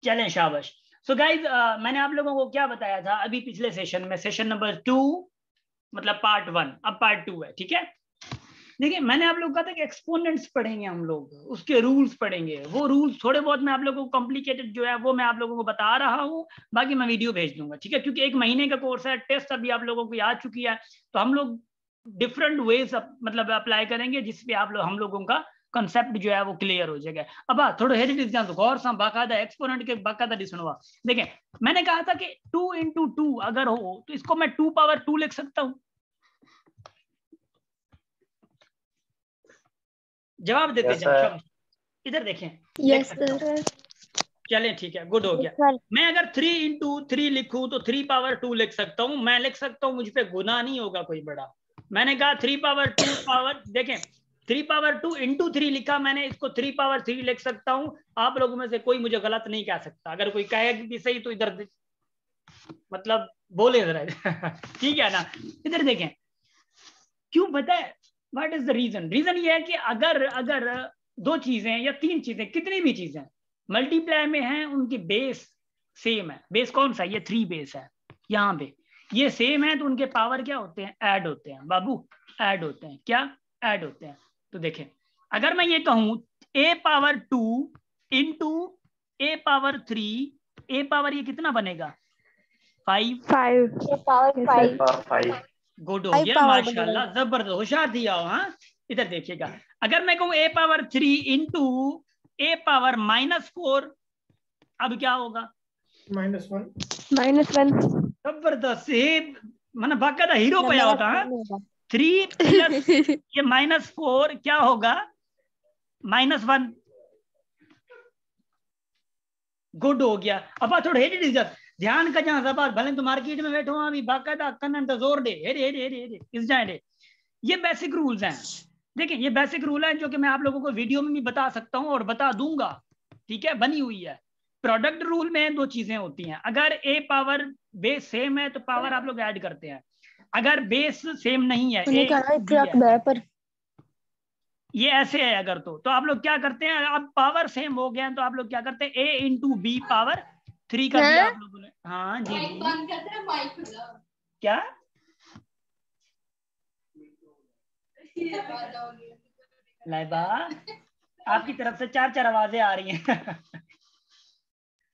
चलें शाबाश। So guys मैंने आप लोगों को क्या बताया था अभी पिछले सेशन में, सेशन नंबर 2 मतलब पार्ट 1, अब पार्ट 2 है, ठीक है। देखिए मैंने आप लोगों को कहा था कि एक्सपोनेंट्स पढ़ेंगे हम लोग, उसके रूल्स पढ़ेंगे। वो रूल्स थोड़े बहुत मैं आप लोगों को कॉम्प्लिकेटेड जो है वो मैं आप लोगों को बता रहा हूँ, बाकी मैं वीडियो भेज दूंगा, ठीक है। क्योंकि 1 महीने का कोर्स है, टेस्ट अभी आप लोगों को आ चुकी है, तो हम लोग डिफरेंट वेज मतलब अप्लाई करेंगे जिसपे हम लोगों का कंसेप्ट जो है वो क्लियर हो जाएगा। अब थोड़ा हेरिटेज ध्यान दो, गौर से बाकायदा एक्सपोनेंट के बाकायदा सुनवा। देखें मैंने कहा था कि 2 × 2 अगर हो तो इसको मैं 2⁻2 लिख सकता हूं। जवाब देते जाओ। इधर देखें। Yes sir. चलें ठीक है, गुड हो गया। मैं अगर 3 × 3 लिखूं तो 3⁻2 लिख सकता हूं। मैं लिख सकता हूं, मुझ पे गुनाह नहीं होगा कोई बड़ा। मैंने कहा 3⁻2 पावर, देखें 3⁻2 × 3 लिखा मैंने, इसको 3⁻3 लिख सकता हूं। आप लोगों में से कोई मुझे गलत नहीं कह सकता। अगर कोई कहेगा कि सही तो इधर मतलब बोले जरा ठीक है ना। इधर देखें, क्यों पता है what is the reason? Reason ये है कि अगर 2 चीजें या 3 चीजें, कितनी भी चीजें मल्टीप्लाई में हैं, उनकी बेस सेम है। बेस कौन सा? ये 3 बेस है। यहाँ पे ये सेम है तो उनके पावर क्या होते हैं? ऐड होते हैं बाबू, ऐड होते हैं। क्या ऐड होते हैं? तो देखें अगर मैं ये कहूं a⁻2 × a⁻3, a पावर ये कितना बनेगा? 5। a⁻5 गुड हो गया माशाल्लाह, जबरदस्त, होशियार दिया हो। हाँ इधर देखिएगा, अगर मैं कहूं a⁻3 × a⁻−4, अब क्या होगा? -1 जबरदस्त, मैंने बाकायदा हीरो पाया होता है। 3 प्लस ये -4 क्या होगा? -1। गुड हो गया। अब थोड़ा हेड ध्यान का जहां जबान, भले तो मार्केट में बैठो अभी बाकायदा कन्न जोर दे, हेरे हेरे हेरे हेरे इस जाए। ये बेसिक रूल्स हैं। देखिए ये बेसिक रूल है जो कि मैं आप लोगों को वीडियो में भी बता सकता हूं और बता दूंगा, ठीक है, बनी हुई है। प्रोडक्ट रूल में 2 चीजें होती हैं। अगर ए पावर बेस सेम है तो पावर आप लोग ऐड करते हैं। अगर बेस सेम नहीं है, ए है, ये ऐसे है अगर तो आप लोग क्या करते हैं? अब पावर सेम हो गया तो आप लोग क्या करते हैं? a × b⁻3 कर दिया आप लोगों ने। हाँ जी जी, क्या लाइबा आपकी तरफ से 4 आवाजें आ रही हैं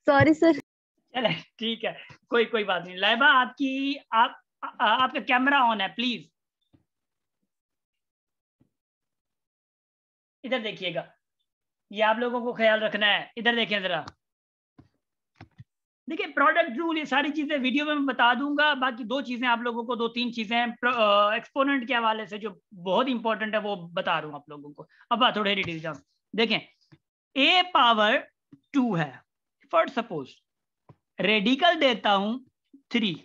सॉरी सर। चले ठीक है, कोई बात नहीं। लाइबा आपका कैमरा ऑन है, प्लीज इधर देखिएगा, ये आप लोगों को ख्याल रखना है। इधर देखें जरा, देखिए प्रोडक्ट रूल, ये सारी चीजें वीडियो में मैं बता दूंगा। बाकी 2 चीजें आप लोगों को, 2-3 चीजें एक्सपोनेंट के हवाले से जो बहुत इंपॉर्टेंट है वो बता रहा हूं आप लोगों को। अब थोड़े डिटेल देखें, a⁻2 है, फॉर सपोज रेडिकल देता हूं 3।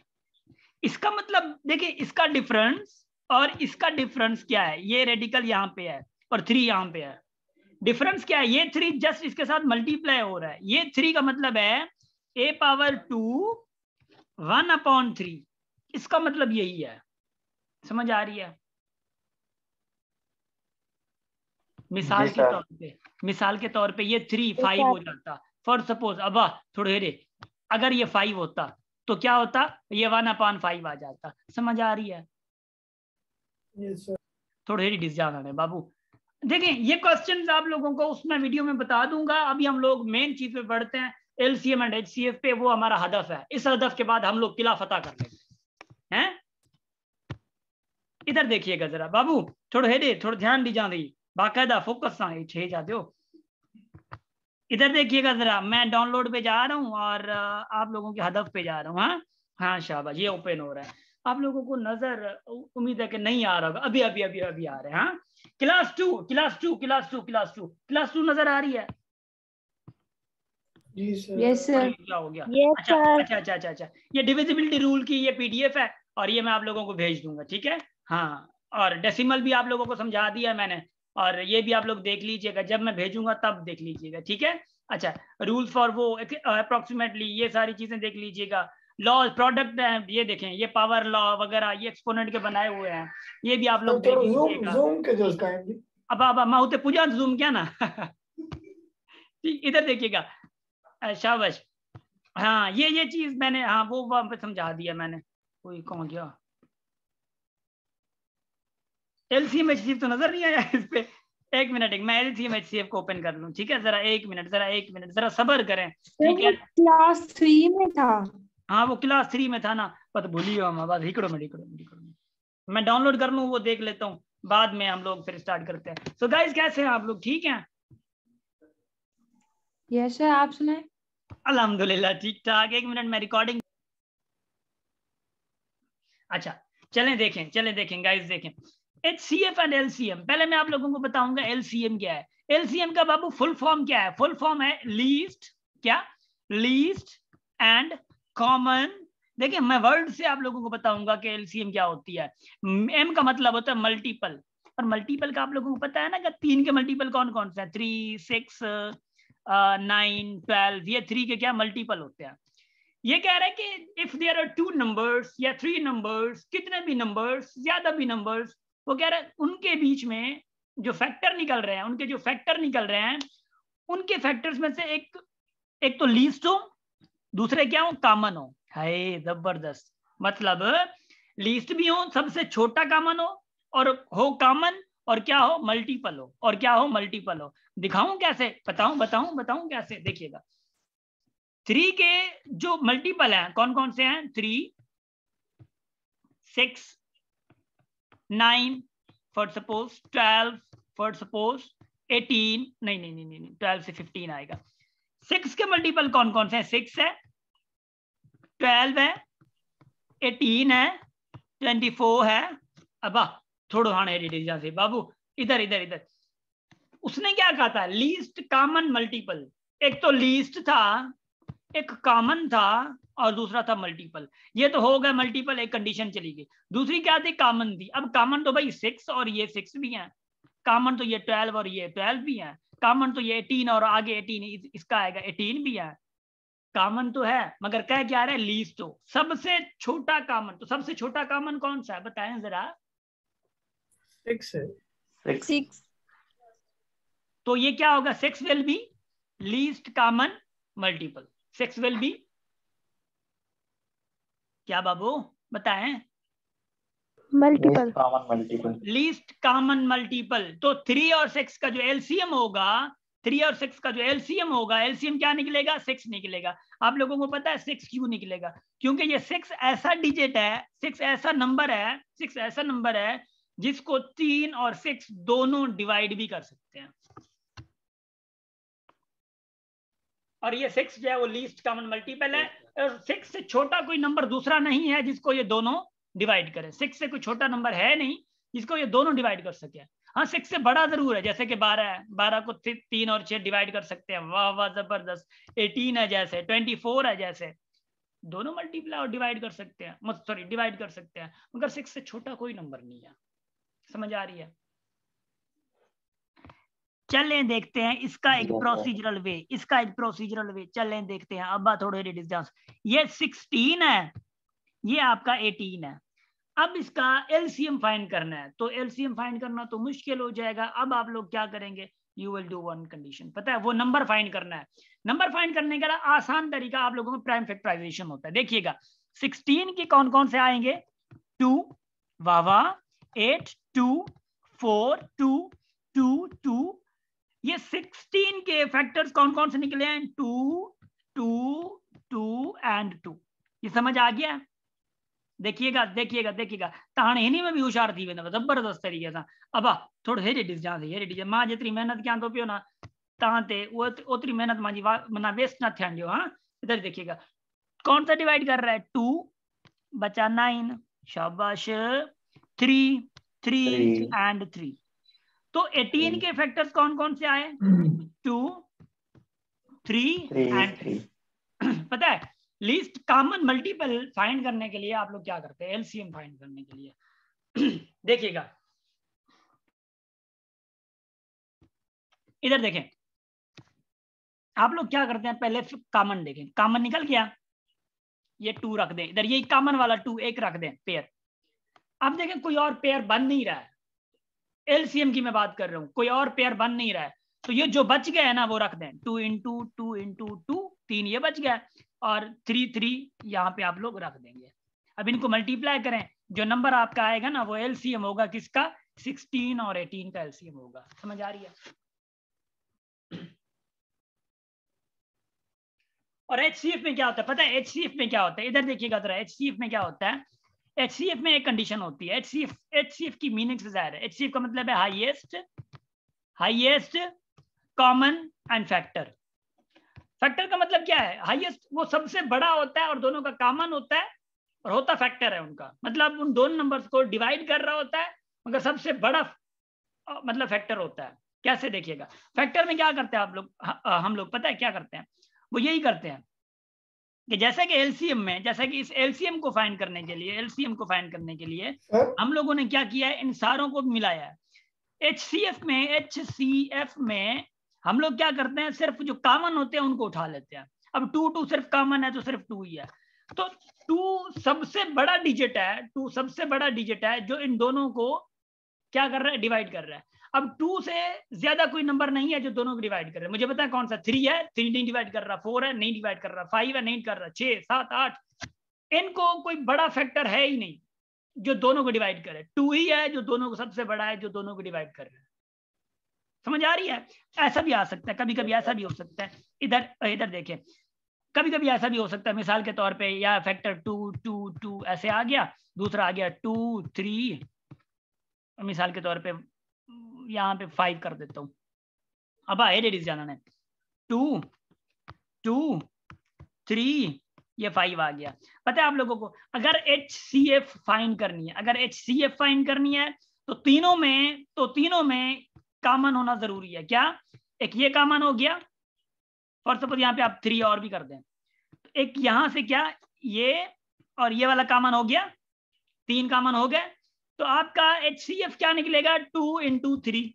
इसका मतलब देखिए इसका डिफरेंस और इसका डिफरेंस क्या है? ये रेडिकल यहाँ पे है और 3 यहाँ पे है। डिफरेंस क्या है? ये 3 जस्ट इसके साथ मल्टीप्लाई हो रहा है। ये 3 का मतलब है a⁻2 1/3। इसका मतलब यही है, समझ आ रही है? मिसाल के तौर पे ये 3 5 हो जाता फॉर सपोज। अब थोड़े रे, अगर ये 5 होता तो क्या होता? ये 1/5 आ जाता। समझ आ रही है? थोड़े री डिजाइन है बाबू। देखिए ये क्वेश्चंस आप लोगों को उसमें वीडियो में बता दूंगा। अभी हम लोग मेन चीज पे बढ़ते हैं, LCM एंड HCF पे। वो हमारा हदफ है। इस हदफ के बाद हम लोग किला फतह कर लेंगे हैं। इधर देखिएगा जरा बाबू, थोड़ा ध्यान दी जा रही, बाकायदा फोकस छे जाते हो। इधर देखिएगा जरा, मैं डाउनलोड पे जा रहा हूँ और आप लोगों के हदफ पे जा रहा हूँ। हाँ शाबाश, ये ओपन हो रहा है। आप लोगों को नजर, उम्मीद है कि नहीं आ रहा होगा। अभी अभी अभी अभी आ रहे हैं। हाँ क्लास 2 नजर आ रही है? Yes sir. क्या हो गया? Yes sir. अच्छा, ये डिविजिबिलिटी रूल की ये PDF है और ये मैं आप लोगों को भेज दूंगा, ठीक है। हाँ, और डेसिमल भी आप लोगों को समझा दिया मैंने, और ये भी आप लोग देख लीजिएगा, जब मैं भेजूंगा तब देख लीजिएगा, ठीक है। अच्छा, रूल्स फॉर वो अप्रोक्सीमेटली ये सारी चीजें देख लीजिएगा। लॉ प्रोडक्ट है, ये देखें, ये पावर लॉ वगैरह ये एक्सपोनेंट के बनाए हुए हैं, ये भी आप लोग देख लीजिएगा। अब मैं होते पूजा जूम क्या ना ठीक, इधर देखिएगा, शाबाश। हाँ ये चीज मैंने, हाँ वो वहां पे समझा दिया मैंने। कोई कौन गया? एलसीएम एचसीएफ तो नजर नहीं आया इस पे। एक मिनट, मैं एलसीएम एचसीएफ को ओपन कर लूं, ठीक है? जरा एक मिनट जरा सब्र करें, ठीक है? क्लास 3 में था। हाँ वो क्लास 3 में था ना, पर भूलिए हम बात। हिकड़ो मैं डाउनलोड कर लूँ, वो देख लेता हूँ, बाद में हम लोग फिर स्टार्ट करते हैं। सो गाइस कैसे हैं आप लोग, ठीक हैं? यस सर, आप सुनाए? अल्हम्दुलिल्लाह ठीक ठाक। एक मिनट मैं रिकॉर्डिंग, अच्छा चलें देखें गाइस देखें। एचसीएफ एंड एलसीएम, पहले मैं आप लोगों को बताऊंगा एलसीएम क्या है। एलसीएम का बाबू फुल फॉर्म क्या है? फुल फॉर्म है लीस्ट, क्या? Least and common. देखिए मैं वर्ड से आप लोगों को बताऊंगा कि एलसीएम क्या होती है। एम का मतलब होता है मल्टीपल, और मल्टीपल का आप लोगों को पता है ना कि 3 के मल्टीपल कौन कौन से हैं? 3, 6, 9, 12, ये 3 के क्या मल्टीपल होते हैं। ये कह रहा है कि इफ देयर आर 2 नंबर्स या 3 नंबर्स, कितने भी नंबर्स, ज्यादा भी नंबर्स, वो कह रहा है उनके बीच में जो फैक्टर निकल रहे हैं, उनके फैक्टर्स में से एक तो लीस्ट हो, दूसरे क्या हो? कॉमन हो। हाय जबरदस्त, मतलब लीस्ट भी हो, सबसे छोटा कॉमन हो, और हो कॉमन, और क्या हो? मल्टीपल हो। दिखाऊं कैसे? बताऊं कैसे? देखिएगा 3 के जो मल्टीपल हैं कौन कौन से हैं? 3, 6, 9 फॉर सपोज, 12 फॉर सपोज, 18, नहीं 12 से 15 आएगा। 6 के मल्टीपल कौन कौन से हैं? 6 है, 12 है, 18 है, 24 है। अब थोड़ा हाँ से बाबू, इधर उसने क्या कहा था? Least common multiple. एक तो लीस्ट था, एक कॉमन था, और दूसरा था मल्टीपल। ये तो हो गया मल्टीपल, एक कंडीशन चली गई। दूसरी क्या थी? कॉमन थी। अब कॉमन तो भाई 6 और ये 6 भी है, कॉमन तो ये 12 और ये 12 भी है, कॉमन तो ये 18 और आगे 18 इसका आएगा 18 भी है। कॉमन तो है, मगर कह क्या रहे? लीस्ट हो, सबसे छोटा कॉमन। तो सबसे छोटा कॉमन कौन सा है बताएं जरा? 6 है। 6। तो ये क्या होगा? 6 will be least common multiple. 6 will be क्या बाबू बताएं? मल्टीपल। Least common multiple. तो 3 और 6 का जो एलसीएम होगा, एलसीएम क्या निकलेगा? 6 निकलेगा। आप लोगों को पता है 6 क्यों निकलेगा? क्योंकि ये 6 ऐसा डिजिट है, 6 ऐसा नंबर है जिसको 3 और 6 दोनों डिवाइड भी कर सकते हैं। और ये 6 जो है वो लीस्ट कॉमन मल्टीपल है, और 6 से छोटा कोई नंबर दूसरा नहीं है जिसको ये दोनों डिवाइड करें। 6 से कोई छोटा नंबर है नहीं जिसको ये दोनों डिवाइड कर सके। हाँ 6 से बड़ा जरूर है, जैसे कि 12 है, 12 को 3 और 6 डिवाइड कर सकते हैं। वाह वाह जबरदस्त। 18 है जैसे, 24 है जैसे, दोनों मल्टीप्लाई और डिवाइड कर सकते हैं, सॉरी डिवाइड कर सकते हैं, मगर 6 से छोटा कोई नंबर नहीं है। समझ आ रही है? चलें देखते हैं इसका एक प्रोसीजरल वे, चलें देखते हैं। अब थोड़े डिस्टेंस, ये 16 है, ये आपका 18 है। अब इसका एलसीएम फाइंड करना है, तो एलसीएम फाइंड करना तो मुश्किल हो जाएगा। अब आप लोग क्या करेंगे? You will do one condition, पता है वो नंबर फाइंड करना है। नंबर फाइंड करने का आसान तरीका आप लोगों में प्राइम फैक्टराइजेशन होता है। देखिएगा 16 के कौन कौन से आएंगे? 2, वाह 8, 2, 4, 2, 2, 2। ये 16 के फैक्टर्स कौन कौन से निकले हैं? 2, 2, 2 एंड 2। ये समझ आ गया? देखिएगा ताणी में भी होशियार थी वेंदव जबरदस्त तरीके से। अब थोड़ो हेॾे ॾिसजांइ मां जेतिरी मेहनत कयां थो पियो न तव्हां ते ओतिरी मेहनत मुंहिंजी माना वेस्ट न थियण ॾियो। हाँ इधर देखिएगा कौन सा डिवाइड कर रहा है? 2 बचा 9, शाबाश, 3, 3 एंड 3। तो 18 के फैक्टर्स कौन कौन से आए? 2, 3 एंड 3। पता है लीस्ट कॉमन मल्टीपल फाइंड करने के लिए आप लोग क्या करते हैं? एलसीएम फाइंड करने के लिए देखिएगा इधर देखें, आप लोग क्या करते हैं? पहले कॉमन देखें, कॉमन निकल गया, ये 2 रख दें इधर, ये कॉमन वाला 2 एक रख दें पेयर। अब देखें कोई और पेयर बन नहीं रहा है, एलसीएम की मैं बात कर रहा हूं, कोई और पेयर बन नहीं रहा है, तो ये जो बच गया है ना वो रख दें। 2 इंटू 2 इंटू 2, 3 ये बच गया। और 3 यहाँ पे आप लोग रख देंगे। अब इनको मल्टीप्लाई करें, जो नंबर आपका आएगा ना वो एलसीएम होगा किसका, 16 और 18 का एलसीएम होगा। समझ आ रही है? और एचसीएफ में क्या होता है पता है? एचसीएफ में क्या होता है, इधर देखिएगा जरा, एचसीएफ में क्या होता है? एचसीएफ में एक कंडीशन होती है, एचसीएफ की मीनिंग से जाहिर है। एचसीएफ का मतलब है highest common and factor. Factor का मतलब क्या है? हाईएस्ट वो सबसे बड़ा होता है और दोनों का कॉमन होता है, और होता फैक्टर है उनका, मतलब उन दोनों नंबर्स को डिवाइड कर रहा होता है, मगर सबसे बड़ा मतलब फैक्टर होता है। कैसे देखिएगा, फैक्टर में क्या करते हैं आप लोग, हम लोग पता है क्या करते हैं? वो यही करते हैं कि जैसे कि एलसीएम में, जैसे कि इस एलसीएम को फाइंड करने के लिए हम लोगों ने क्या किया है, इन सारों को मिलाया है। एचसीएफ में हम लोग क्या करते हैं, सिर्फ जो कॉमन होते हैं उनको उठा लेते हैं। अब 2 सिर्फ कॉमन है तो सिर्फ 2 ही है, तो 2 सबसे बड़ा डिजिट है, 2 सबसे बड़ा डिजिट है जो इन दोनों को क्या कर रहा है, डिवाइड कर रहा है। अब 2 से ज्यादा कोई नंबर नहीं है जो दोनों को डिवाइड कर रहा है। मुझे पता है कौन सा, 3 है, 3 नहीं डिवाइड कर रहा, 4 है नहीं डिवाइड कर रहा, 5 है नहीं कर रहा, 6 7 8, इनको कोई बड़ा फैक्टर है ही नहीं जो दोनों को डिवाइड करे। 2 ही है जो दोनों को सबसे बड़ा है, जो दोनों को डिवाइड कर रहा है। समझ आ रही है? ऐसा भी आ सकता है, कभी कभी ऐसा भी हो सकता है। इधर देखें, कभी कभी ऐसा भी हो सकता है, मिसाल के तौर पे या फैक्टर 2 2 2 ऐसे आ गया, दूसरा आ गया 2 3, मिसाल के तौर पे यहाँ पे 5 कर देता हूँ। अब एडिट जाना है, 2 2 3, ये 5 आ गया। पता है आप लोगों को, अगर एचसीएफ फाइंड करनी है तो तीनों में कॉमन होना जरूरी है। क्या? एक ये कॉमन हो गया, फॉर सपोज यहाँ पे आप 3 और भी कर दें, तो एक यहां से क्या, ये और ये वाला कॉमन हो गया, 3 कॉमन हो गए, तो आपका एचसीएफ क्या निकलेगा, 2 into 3,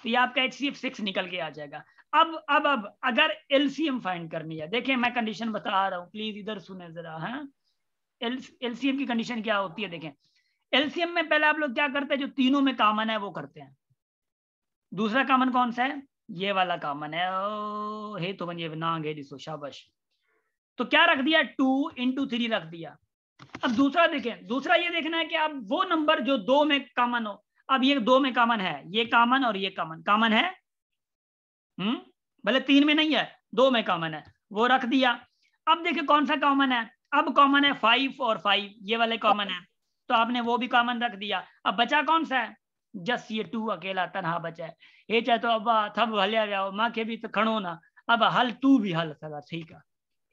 तो ये आपका एचसीएफ 6 निकल के आ जाएगा। अब अगर एलसीएम फाइंड करनी है, देखें मैं कंडीशन बता रहा हूं, प्लीज इधर सुने जरा। हाँ, एलसीएम की कंडीशन क्या होती है, देखें एलसीएम में पहले आप लोग क्या करते हैं, जो तीनों में कॉमन है वो करते हैं। दूसरा कॉमन कौन सा है, ये वाला कॉमन है, हे तो बन ये नांग है दिसो, शाबाश। तो क्या रख दिया, 2 into 3 रख दिया। अब दूसरा देखें, दूसरा ये देखना है कि अब वो नंबर जो 2 में कॉमन हो, अब ये 2 में कॉमन है, ये कॉमन और ये कॉमन है, भले 3 में नहीं है, 2 में कॉमन है, वो रख दिया। अब देखिए कौन सा कॉमन है, अब कॉमन है 5 और 5, ये वाले कॉमन है, तो आपने वो भी कॉमन रख दिया। अब बचा कौन सा है, जस्ट ये 2 अकेला तनहा बचा है। ये चाहे तो अब थब हलिया जाओ माँ के भी तो खड़ो ना, अब हल 2 भी हल सका, ठीक है,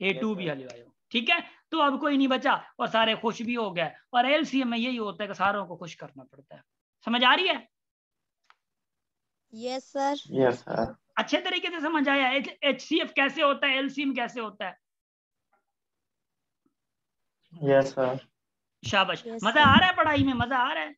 ये 2 भी हल आयो, ठीक है। तो अब कोई नहीं बचा और सारे खुश भी हो गए। और एलसीएम में यही होता है कि सारों को खुश करना पड़ता है। समझ आ रही है? Yes sir. Yes sir. अच्छे तरीके से समझ आया एचसीएफ कैसे होता है, एलसीएम कैसे होता है? Yes sir. शाबाश, Yes, मजा sir. आ रहा है पढ़ाई में, मजा आ रहा है?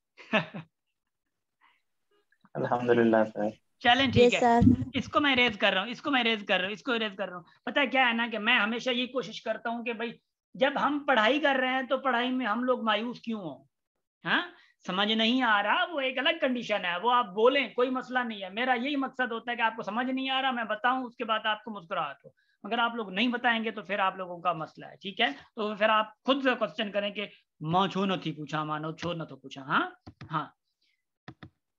अल्हम्दुलिल्लाह सर। चलें ठीक Yes, है, sir. इसको मैं इरेज कर रहा हूँ, इसको इरेज कर रहा हूँ। पता है क्या है ना, कि मैं हमेशा ये कोशिश करता हूँ कि भाई जब हम पढ़ाई कर रहे हैं तो पढ़ाई में हम लोग मायूस क्यों हो। हाँ, समझ नहीं आ रहा वो एक अलग कंडीशन है, वो आप बोलें कोई मसला नहीं है। मेरा यही मकसद होता है कि आपको समझ नहीं आ रहा मैं बताऊं, उसके बाद आपको मुस्कुराहट हो। अगर आप लोग नहीं बताएंगे तो फिर आप लोगों का मसला है, ठीक है। तो फिर आप खुद से क्वेश्चन करें कि माँ छो न थी पूछा, मानो छो न तो पूछा। हाँ,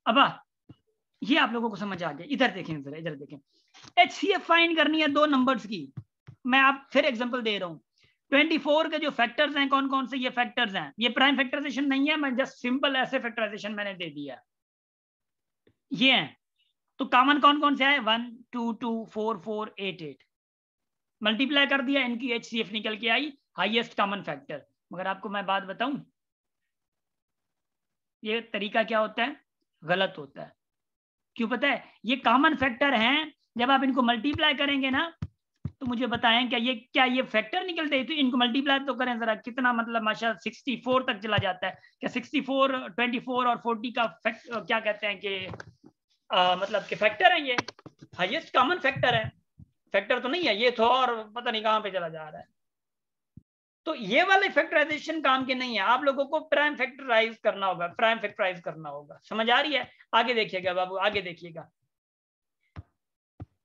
अब ये आप लोगों को समझ आ गया। इधर देखें जरा, इधर देखें, एचसीएफ फाइंड करनी है 2 नंबर्स की। मैं आप फिर एग्जांपल दे रहा हूँ। 24 के जो फैक्टर्स हैं कौन कौन से, ये फैक्टर्स हैं, ये प्राइम फैक्टराइजेशन नहीं है, मैं जस्ट सिंपल ऐसे फैक्टराइजेशन मैंने दे दिया, ये है। तो कॉमन कौन कौन से है, 1 2 2 4 4 8 8, मल्टीप्लाई कर दिया, इनकी एचसीएफ निकल के आई, हाईएस्ट कॉमन फैक्टर। मगर आपको मैं बात बताऊं, ये तरीका क्या होता है, गलत होता है। क्यों पता है, ये कॉमन फैक्टर हैं, जब आप इनको मल्टीप्लाई करेंगे ना तो मुझे बताएं क्या ये फैक्टर निकलते हैं, तो इनको मल्टीप्लाई तो करें जरा, कितना मतलब माशा 64 तक चला जाता है। क्या 64 24 और 40 का क्या कहते हैं कि मतलब कि फैक्टर है, ये हाईएस्ट कॉमन फैक्टर है, फैक्टर तो नहीं है ये, तो और पता नहीं कहां पे चला जा रहा है। तो ये वाले फैक्टराइजेशन काम के नहीं है, आप लोगों को प्राइम फैक्टराइज करना होगा, प्राइम फैक्टराइज करना होगा। समझ आ रही है? आगे देखिएगा बाबू, आगे देखिएगा,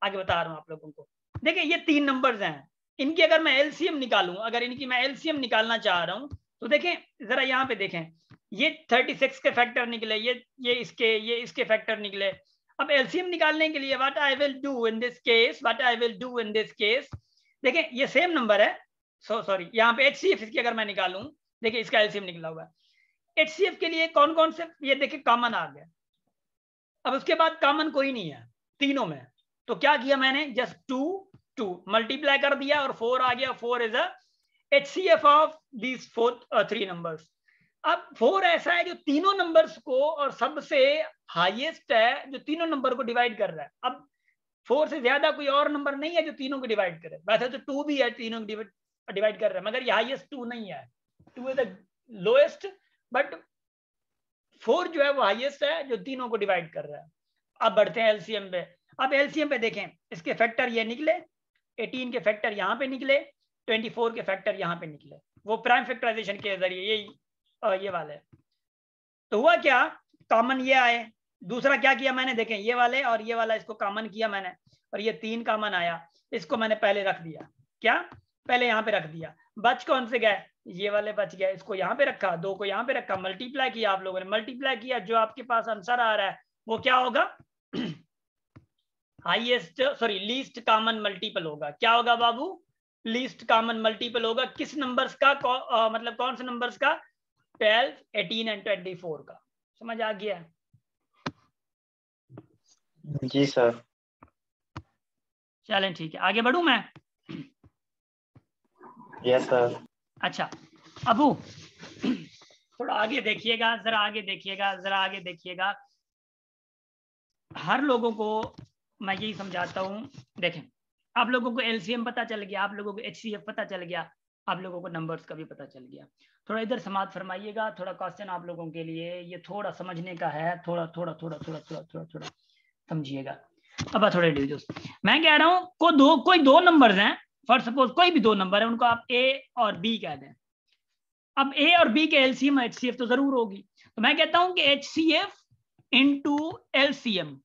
आगे बता रहा हूं आप लोगों को। देखिए ये 3 नंबर्स हैं, इनकी अगर मैं एलसीएम निकालूं, अगर इनकी मैं एलसीएम निकालना चाह रहा हूं तो देखें जरा यहाँ पे देखें, ये 36 के फैक्टर निकले, ये इसके फैक्टर निकले। अब एलसीएम निकालने के लिए what I will do in this case, देखें ये सेम नंबर है, सॉरी यहाँ पे एचसीएफ इसकी अगर मैं निकालूं, देखिए इसका एलसीएम निकला हुआ है। एचसीएफ के लिए कौन कौन से, ये देखिए कॉमन आ गया, अब उसके बाद कॉमन कोई नहीं है तीनों में, तो क्या किया मैंने, जस्ट 2 मल्टीप्लाई कर दिया और 4 आ गया। 4 is a HCF of these 3 numbers. अब 4 ऐसा है जो तीनों नंबर्स को, और सबसे हाईएस्ट है जो तीनों नंबर को डिवाइड कर रहा है। अब 4 से ज्यादा कोई और नंबर नहीं है जो तीनों को डिवाइड करे, वैसे तो 2 भी है तीनों को डिवाइड कर रहा है, मगर ये हाईएस्ट 2 नहीं है, 2 इज द लोएस्ट, बट 4 जो है वो हाईएस्ट है जो तीनों को डिवाइड कर रहा है। अब बढ़ते हैं एलसीएम पे। अब एलसीएम पे देखें, इसके फैक्टर ये निकले, 18 के फैक्टर यहाँ पे निकले, 24 के फैक्टर यहाँ पे निकले, वो प्राइम फैक्टराइजेशन के जरिए ये वाले। तो हुआ क्या, कॉमन ये आए। दूसरा क्या किया मैंने, देखें ये वाले और ये वाला इसको कॉमन किया मैंने, और ये 3 कॉमन आया, इसको मैंने पहले रख दिया, क्या पहले यहाँ पे रख दिया। बच कौन से गए, ये वाले बच गए, इसको यहाँ पे रखा, 2 को यहाँ पे रखा, मल्टीप्लाई किया, आप लोगों ने मल्टीप्लाई किया, जो आपके पास आंसर आ रहा है वो क्या होगा, highest sorry least common multiple होगा। क्या होगा बाबू, लीस्ट कॉमन मल्टीपल होगा किस नंबर्स का, मतलब कौन से नंबर्स का, 12, 18 एंड 24 का। समझ आ गया? जी सर। चलें ठीक है, आगे बढ़ूं मैं? Yes sir. अच्छा अबू थोड़ा आगे देखिएगा, जरा आगे देखिएगा, जरा आगे देखिएगा। हर लोगों को मैं यही समझाता हूं, देखें आप लोगों को एलसीएम पता चल गया, आप लोगों को एचसीएफ पता चल गया, आप लोगों को नंबर्स का भी पता चल गया। थोड़ा इधर समाप्त फरमाइएगा, थोड़ा क्वेश्चन आप लोगों के लिए ये थोड़ा समझने का है, थोड़ा थोड़ा थोड़ा थोड़ा थोड़ा थोड़ा थोड़ा समझिएगा। अब थोड़े डिविजन मैं कह रहा हूँ, कोई दो नंबर्स हैं, फॉर सपोज कोई भी 2 नंबर है, उनको आप ए और बी कह दें। अब ए और बी के एलसीएम एचसीएफ तो जरूर होगी, तो मैं कहता हूं कि एचसीएफ इंटू एलसीएम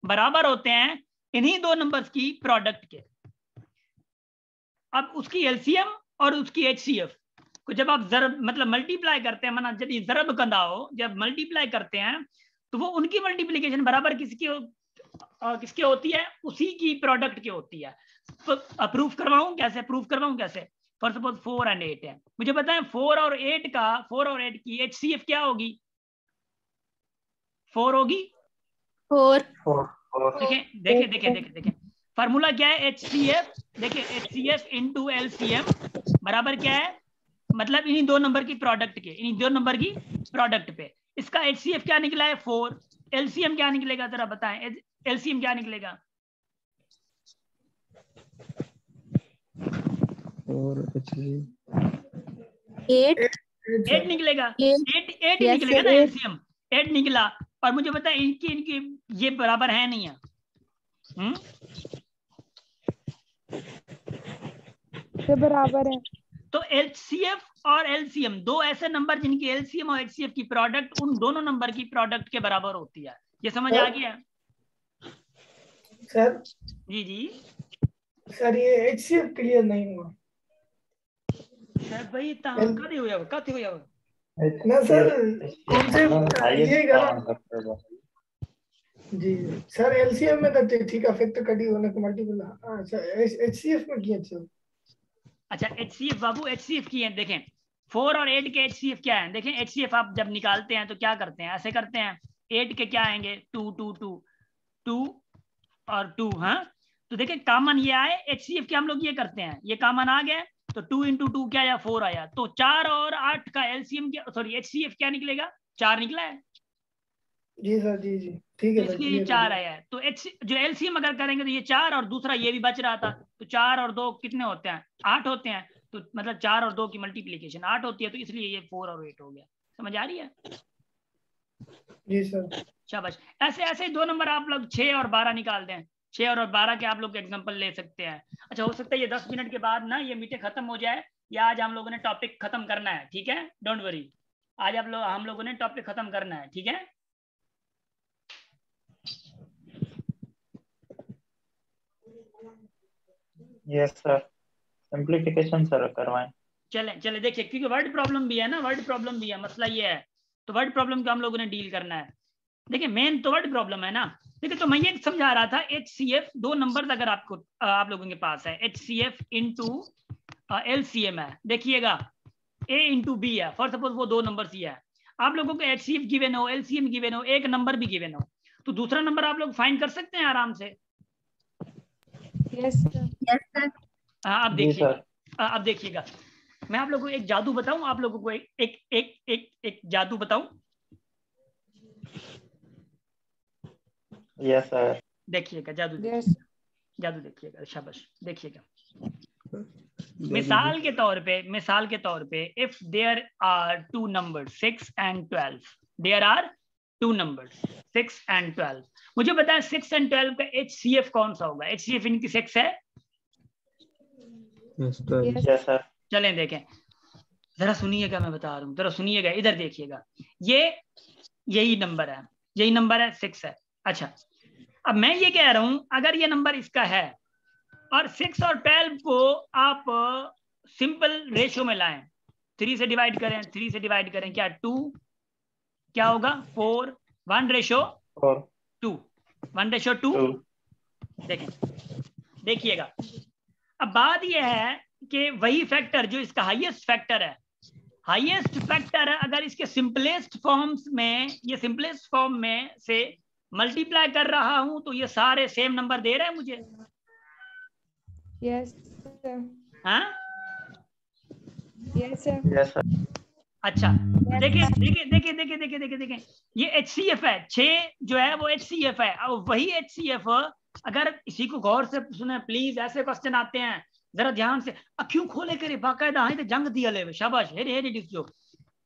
बराबर होते हैं इन्हीं 2 नंबर्स की प्रोडक्ट के। अब उसकी एलसीएम और उसकी एचसीएफ को जब आप जरब मतलब मल्टीप्लाई करते हैं, माना जब ये जरब कंधा हो, जब मल्टीप्लाई करते हैं तो वो उनकी मल्टीप्लीकेशन बराबर किसके होती है, उसी की प्रोडक्ट के होती है। तो प्रूफ करवाऊं कैसे, प्रूफ करवाऊं कैसे, फॉर सपोज 4 और 8 है, मुझे पता है 4 और 8 की एचसीएफ क्या होगी, 4 होगी, 4 देखें देखें देखें देखें देखें फार्मूला क्या है, एचसीएफ, देखिए एचसीएफ इंटू एलसीएम बराबर क्या है, मतलब इन्हीं 2 नंबर की प्रोडक्ट के, इन्हीं 2 नंबर की प्रोडक्ट पे इसका एचसीएफ क्या निकला है 4, एलसीएम क्या निकलेगा जरा बताएं, एलसीएम क्या निकलेगा, 8 निकलेगा, 8 ही निकलेगा ना, एलसीएम 8 निकला। और मुझे पता है इनकी ये बराबर है नहीं है, से बराबर है। तो एचसीएफ और एलसीएम 2 ऐसे नंबर जिनकी एलसीएम और एचसीएफ की प्रोडक्ट उन दोनों नंबर की प्रोडक्ट के बराबर होती है। ये समझ आ गया सर? जी जी सर ये एचसीएफ क्लियर नहीं हुआ सर भाई, कथी हुआ ना सर, कौन से ये करो जी सर, एलसीएम में तो ठीक है, फैक्टर कटी होने को मल्टीपल। अच्छा एचसीएफ में किया अच्छा। अच्छा एचसीएफ बाबू, एचसीएफ की है, देखें 4 और 8 के एचसीएफ क्या है, देखें एचसीएफ आप जब निकालते हैं तो क्या करते हैं, ऐसे करते हैं, 8 के क्या आएंगे 2 2 2 2 और 2, हाँ तो देखें कॉमन ये आए, एचसीएफ के हम लोग ये करते हैं, ये कॉमन आ गया तो 2 इंटू 2 क्या आया 4 आया, तो 4 और 8 का एलसीएम क्या, सॉरी एचसीएफ क्या निकलेगा, 4 निकला है जी सर, जी जी ठीक है, तो इसलिए ये 4 आया है। तो जो एलसीएम अगर करेंगे तो ये 4 और दूसरा ये भी बच रहा था, तो 4 और 2 कितने होते हैं 8 होते हैं, तो मतलब 4 और 2 की मल्टीप्लीकेशन 8 होती है, तो इसलिए ये 4 और 8 हो गया। समझ आ रही है? जी सर। शाबाश। ऐसे ऐसे 2 नंबर आप लोग 6 और 12 निकाल दें, 6 और 12 के आप लोग एग्जांपल ले सकते हैं। अच्छा हो सकता है ये 10 मिनट के बाद ना ये मीटिंग खत्म हो जाए, या आज हम लोगों ने टॉपिक खत्म करना है, ठीक है, डोंट वरी, आज हम लोगों ने टॉपिक खत्म करना है, ठीक है। यस सर, सिंप्लीफिकेशन सर करवाएं। चले चले देखिए, क्योंकि वर्ड प्रॉब्लम भी है ना, वर्ड प्रॉब्लम भी है, मसला ये है, तो वर्ड प्रॉब्लम को हम लोगों ने डील करना है। देखिए मेन तो वर्ड प्रॉब्लम है ना। देखिए तो मैं ये समझा रहा था, HCF 2 नंबर अगर आपको आप लोगों के पास है, HCF इंटू LCM है, देखिएगा A इंटू B है, फॉर सपोज वो 2 नंबर ही है, आप लोगों को HCF गिवन हो, LCM गिवन हो, एक नंबर भी गिवन हो, तो दूसरा नंबर आप लोग फाइंड कर सकते हैं आराम से। Yes sir. अब देखिएगा, अब देखिएगा, मैं आप लोगों को एक जादू बताऊं, आप लोगों को एक जादू बताऊं। Yes sir. देखिएगा जादू, यस जादू देखिएगा, शाबाश देखिएगा। मिसाल के तौर पे if there are 2 numbers 6 and 12, there are 2 numbers 6 and 12, मुझे बताएं 6 and 12 का HCF कौन सा होगा? HCF इनकी 6 है। Yes sir. चलें देखें, जरा सुनिएगा, मैं बता रहा हूँ, जरा सुनिएगा, इधर देखिएगा, ये यही नंबर है, यही नंबर है, 6 है। अच्छा, अब मैं ये कह रहा हूं अगर ये नंबर इसका है और 6 और 12 को आप सिंपल रेशियो में लाएं, 3 से डिवाइड करें, 3 से डिवाइड करें, क्या 2 क्या होगा? 4, 1:2, 1:2। देखें, देखिएगा, अब बात यह है कि वही फैक्टर जो इसका हाईएस्ट फैक्टर है, हाईएस्ट फैक्टर है, अगर इसके सिंपलेस्ट फॉर्म्स में, ये सिंपलेस्ट फॉर्म में से मल्टीप्लाई कर रहा हूं तो ये सारे सेम नंबर दे रहे हैं मुझे। Yes sir. हाँ यस सर। अच्छा, देखिए देखिए देखिए देखिए देखिए देखिए देखिए, ये HCF है, 6 जो है वो HCF है। अब वही HCF, अगर इसी को गौर से सुने प्लीज, ऐसे क्वेश्चन आते हैं जरा ध्यान से, अखियों खोले करे बाकायदा, हाँ तो जंग दिया ले, शाबाश, हेरे जो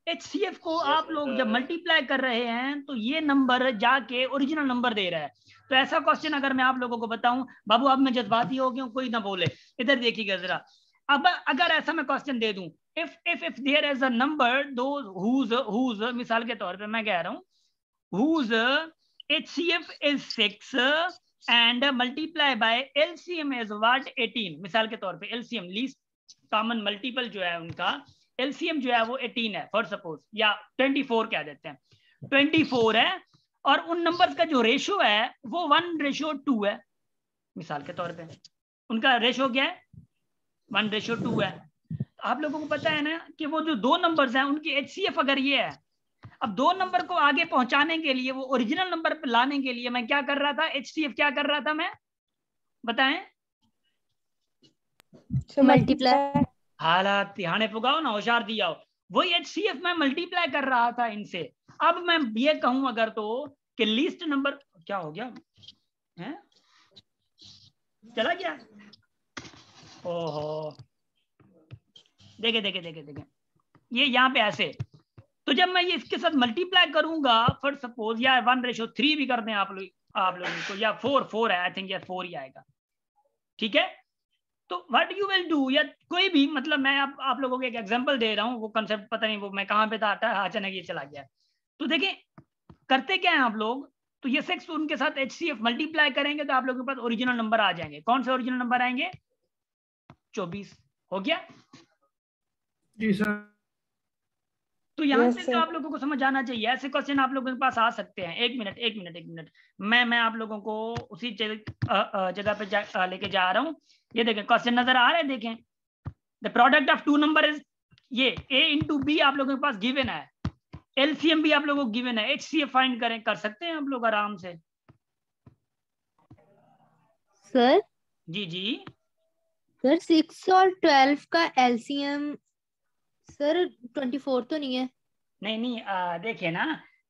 HCF को आप लोग जब मल्टीप्लाई कर रहे हैं तो ये नंबर जाके ओरिजिनल नंबर दे रहा है। तो ऐसा क्वेश्चन अगर मैं आप लोगों को बताऊं, बाबू अब मैं जज्बाती हो गया हूं, कोई ना बोले, इधर देखिएगा जरा। अब अगर ऐसा मैं क्वेश्चन दे दूं, if there is a number those whose मिसाल के तौर पे मैं कह रहा हूं whose HCF is 6 and multiply by LCM is what 18, मिसाल के तौर पे LCM लीस्ट कॉमन मल्टीपल जो है उनका LCM जो है वो 18 है फॉर सपोज, या 24 कह देते हैं, 24 है, और उन नंबर्स का जो रेशो है वो 1:2 है, मिसाल के तौर पे उनका रेशो क्या है? 1:2 है। तो आप लोगों को पता है ना कि वो जो 2 नंबर्स हैं उनकी HCF अगर ये है, अब 2 नंबर को आगे पहुंचाने के लिए, वो ओरिजिनल नंबर पे लाने के लिए मैं क्या कर रहा था? HCF क्या कर रहा था मैं, बताएं? मल्टीप्लाई। हालात ध्यान पुगाओ ना, होशियार दिया हो, वही HCF में मल्टीप्लाई कर रहा था इनसे। अब मैं ये कहूं अगर तो कि लीस्ट नंबर क्या हो गया है, चला गया, ओहो, देखे देखे देखे देखे, ये यहाँ पे ऐसे, तो जब मैं ये इसके साथ मल्टीप्लाई करूंगा फॉर सपोज, या 1:3 भी कर दें आप लोगों को, या 4 है, आई थिंक या 4 ही आएगा, ठीक है। तो व्हाट यू विल डू, या कोई भी, मतलब मैं आप लोगों को एक एग्जांपल दे रहा हूँ, वो कंसेप्ट पता नहीं वो मैं कहाँ पे था, अचानक ये चला गया। तो देखिए करते क्या है आप लोग, तो ये 6 उनके साथ HCF मल्टीप्लाई करेंगे तो आप लोगों के पास ओरिजिनल नंबर आ जाएंगे। कौन से ओरिजिनल नंबर आएंगे? 24 हो गया जी सर। तो यहाँ से तो आप लोगों को समझ आना चाहिए, ऐसे क्वेश्चन आप लोगों के पास आ सकते हैं। एक मिनट मैं आप लोगों को उसी जगह पे लेके जा रहा हूँ। ये देखें क्वेश्चन नजर आ रहा है, देखें the product of 2 number is, ये A इंटू B आप लोगों के पास गिवन है, LCM भी आप लोगों को गिवन है, HCF फाइंड करें, कर सकते हैं आप लोग आराम से। सर जी सर 6 और 12 का LCM सर 24 तो नहीं है? नहीं देखिए ना,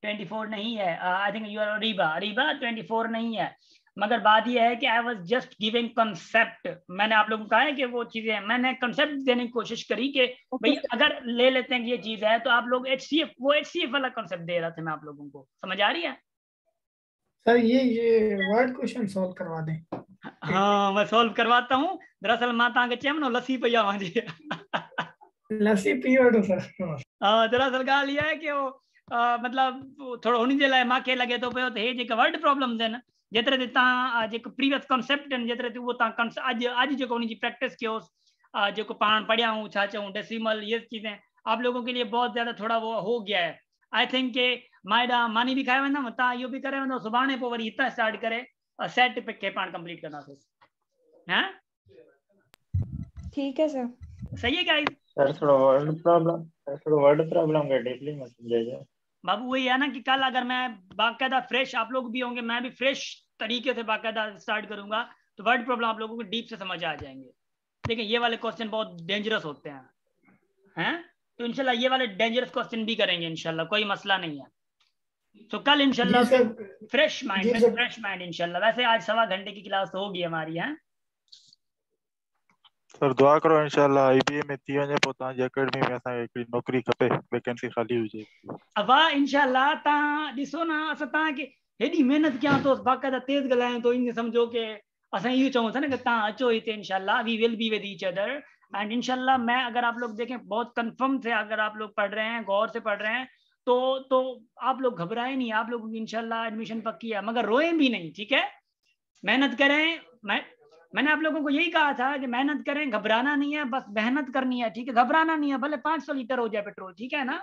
24 नहीं है, आई थिंक यू आर रीबा 24 नहीं है, मगर बात यह है कि I was just giving concept. मैंने आप लोगों को कहा है कि वो चीजें, मैंने कंसेप्ट देने की कोशिश करी कि भाई अगर ले लेते हैं कि ये चीज है, तो आप लोग HCF वाला कंसेप्ट दे रहा था मैं आप लोगों को, समझ आ रही है? सर ये वर्ड क्वेश्चन सॉल्व करवा दें। हाँ मैं सॉल्व करवाता हूँ। दरअसल माता के चेमनो लस्सी पिया वहां लस्सी पियो तो सर। दरअसल ॻाल्हि इहा है कि वो मतलब थोड़ो हुन जे लाइ मूंखे लॻे थो पियो त हे जेका वर्ड प्रॉब्लम्स आहिनि जेतिरे ते तव्हां जेको प्रीवियस कॉन्सेप्ट आहिनि जेतिरे ते उहो तव्हां अॼु जेको उनजी प्रैक्टिस कयोसि जो पान पढ़िया हूँ छा चूँ डेसिमल ये चीज़ें आप लोगों के लिए बहुत ज़्यादा थोड़ा वो हो गया है। आई थिंक के माइडा मानी भी खाए वेंदमि तव्हां इहो बि करे वेंदो सुभाणे पोइ वरी हितां स्टार्ट करे सेट खे पाण कंप्लीट कंदासीं। हैं ठीक है सर। सही है गाइस? सर थोड़ा वर्ड प्रॉब्लम का डीपली मत समझिए बाबू। वही है ना कि कल अगर मैं बाकायदा फ्रेश, आप लोग भी होंगे, मैं भी फ्रेश तरीके से बाकायदा स्टार्ट करूंगा तो वर्ड प्रॉब्लम आप लोगों को डीप से समझ आ जाएंगे। देखिए ये वाले क्वेश्चन बहुत डेंजरस होते हैं तो इंशाल्लाह ये वाले डेंजरस क्वेश्चन भी करेंगे इंशाल्लाह, कोई मसला नहीं है। तो कल इंशाल्लाह फ्रेश माइंड इंशाल्लाह। वैसे आज 1.25 घंटे की क्लास तो होगी हमारी। है सर दुआ करो इंशाल्लाह आईबीए में थी वने पोइ तव्हांजी एकेडमी में असांखे हिकिड़ी नौकरी खपे, वैकेंसी खाली हुजे। वाह इंशाल्लाह। तव्हां ॾिसो न असां तव्हांखे हेॾी महिनत कयां थो, बाक़ाइदा तेज़ ॻाल्हायां थो, ईअं सम्झो कि असां इहो चऊं था ना कि तव्हां अचो हिते इंशाल्लाह we will be with each other and इंशाल्लाह। मैं अगर आप लोग देखें बहुत कंफर्म से अगर आप लोग पढ़ रहे हैं, गौर से पढ़ रहे हैं तो आप लोग घबराए नहीं, आप लोग इंशाल्लाह एडमिशन पक्की है, मगर रोएं भी नहीं। ठीक है, मेहनत करें। मैंने आप लोगों को यही कहा था कि मेहनत करें, घबराना नहीं है, बस मेहनत करनी है। ठीक है, घबराना नहीं है, भले 500 लीटर हो जाए पेट्रोल, ठीक है ना,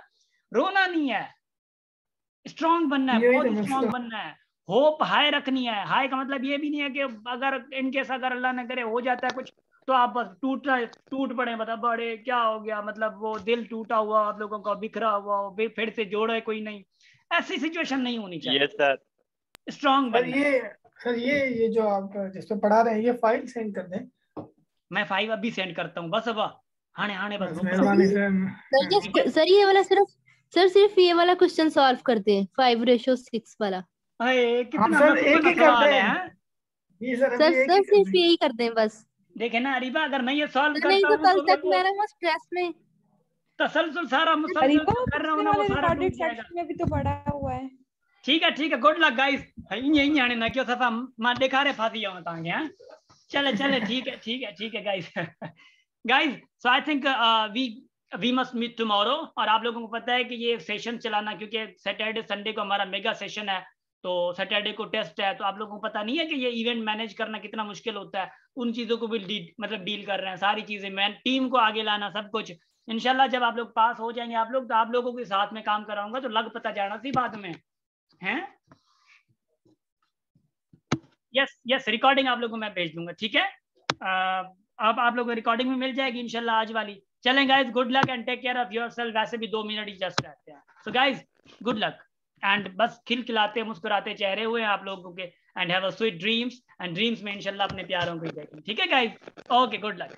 रोना नहीं है, स्ट्रांग बनना है, बहुत स्ट्रांग बनना है, होप हाई रखनी है। हाई का मतलब ये भी नहीं है कि अगर इनकेस अगर अल्लाह न करे हो जाता है कुछ तो आप बस टूट पड़े, मतलब बड़े क्या हो गया, मतलब वो दिल टूटा हुआ आप लोगों का, बिखरा हुआ, फिर से जोड़े कोई नहीं, ऐसी सिचुएशन नहीं होनी चाहिए। Yes sir. स्ट्रांग बनना। सर ये जो आप जिस पे पढ़ा रहे हैं ये फाइल सेंड कर दें। मैं फाइल अभी सेंड करता हूँ बस। अब हाने बस सर ये वाला सिर्फ ये वाला क्वेश्चन सॉल्व करते हैं 5:6 वाला। कितना सर एक ही करते हैं सर सिर्फ यही करते हैं बस। देखे ना अरीबा, अगर मैं ये सॉल्व करता नहीं तो कल तक तो मेरा स्ट्रेस में तसलसल सारा मुसलसल कर रहा हूं ना, वो सारा टूट जाएगा। में भी तो पढ़ा हुआ है। ठीक है, गुड लक गाइस। यही हाने ना क्यों सफा मां दिखारे फासी आऊं तांगे। हां चले ठीक है guys. So I think we must meet tomorrow. और आप लोगों को पता है कि ये सेशन चलाना, क्योंकि सैटरडे संडे को हमारा मेगा सेशन है, तो सैटरडे को टेस्ट है, तो आप लोगों को पता नहीं है कि ये इवेंट मैनेज करना कितना मुश्किल होता है। उन चीज़ों को भी डील कर रहे हैं, सारी चीज़ें, मैं टीम को आगे लाना, सब कुछ। इंशाल्लाह जब आप लोग पास हो जाएंगे आप लोग, तो आप लोगों के साथ में काम कराऊंगा, तो लग पता जाना सी बाद में हैं। यस रिकॉर्डिंग आप लोगों को मैं भेज दूंगा। ठीक है, अब आप लोगों को रिकॉर्डिंग में मिल जाएगी इंशाल्लाह आज वाली। चलें guys, good luck and take care of yourself. वैसे भी 2 मिनट ही जस्ट रहते हैं। So guys good luck and बस खिलखिलाते मुस्कुराते चेहरे हुए हैं आप लोगों के। And have a sweet dreams, and dreams में इंशाल्लाह अपने प्यारों को ही देखें। ठीक है गाइज, ओके, गुड लक।